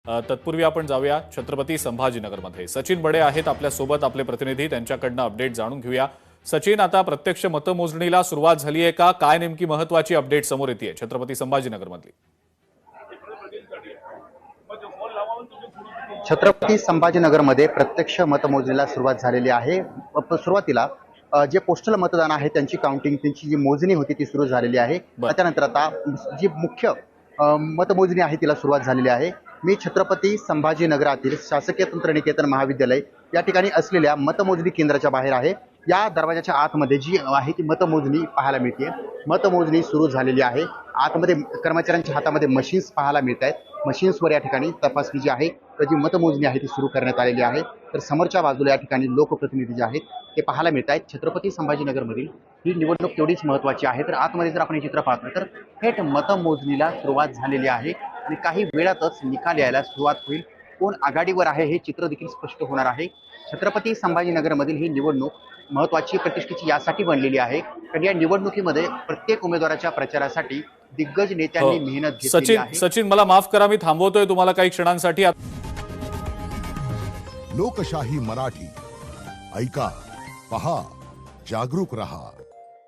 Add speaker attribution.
Speaker 1: तत्पूर्वी आपण जाऊया छत्रपती संभाजीनगरमध्ये। सचिन बडे आहेत आपल्या सोबत, आपले प्रतिनिधी, त्यांच्याकडनं अपडेट जाणून घेऊया। सचिन, आता प्रत्यक्ष मतमोजणीला सुरुवात झाली आहे का? काय नेमकी महत्त्वाची अपडेट समोर येते छत्रपती संभाजीनगरमधली?
Speaker 2: छत्रपती संभाजीनगरमध्ये प्रत्यक्ष मतमोजणीला सुरुवात झालेली आहे। सुरुवातीला जे पोस्टल मतदान आहे त्यांची काउंटिंग, त्यांची जी मोजणी होती ती सुरू झालेली आहे। त्यानंतर आता जी मुख्य मतमोजणी आहे तिला सुरुवात झालेली आहे। मी छत्रपती संभाजीनगरातील शासकीय तंत्रनिकेतन महाविद्यालय या ठिकाणी असलेल्या मतमोजणी केंद्राच्या बाहेर आहे। या दरवाजाच्या आतमध्ये जी आहे ती मतमोजणी पाहायला मिळते। मतमोजणी सुरू झालेली आहे। आतमध्ये कर्मचाऱ्यांच्या हातामध्ये मशीन्स पाहायला मिळत आहेत। मशीन्सवर या ठिकाणी तपासणी जी आहे तर जी मतमोजणी आहे ती सुरू करण्यात आलेली आहे। तर समोरच्या बाजूला या ठिकाणी लोकप्रतिनिधी जे आहेत ते पाहायला मिळत आहेत। छत्रपती संभाजीनगरमधील ही निवडणूक तेवढीच महत्त्वाची आहे। तर आतमध्ये जर आपण हे चित्र पाहतो तर थेट मतमोजणीला सुरुवात झालेली आहे आणि काही वेळातच निकाल यायला सुरुवात होईल। कोण आघाडीवर आहे हे चित्र देखील स्पष्ट होणार आहे। छत्रपती संभाजीनगरमधील ही निवडणूक महत्त्वाची, प्रतिष्ठेची यासाठी बनलेली आहे कारण या निवडणुकीमध्ये प्रत्येक उमेदवाराच्या प्रचारासाठी दिग्गज नेत्यांनी मेहनत घेतली आहे।
Speaker 1: सचिन, मला माफ करा, मी थांबवतोय तुम्हाला काही क्षणांसाठी।
Speaker 3: लोकशाही मराठी ऐका, पहा, जागरूक रहा।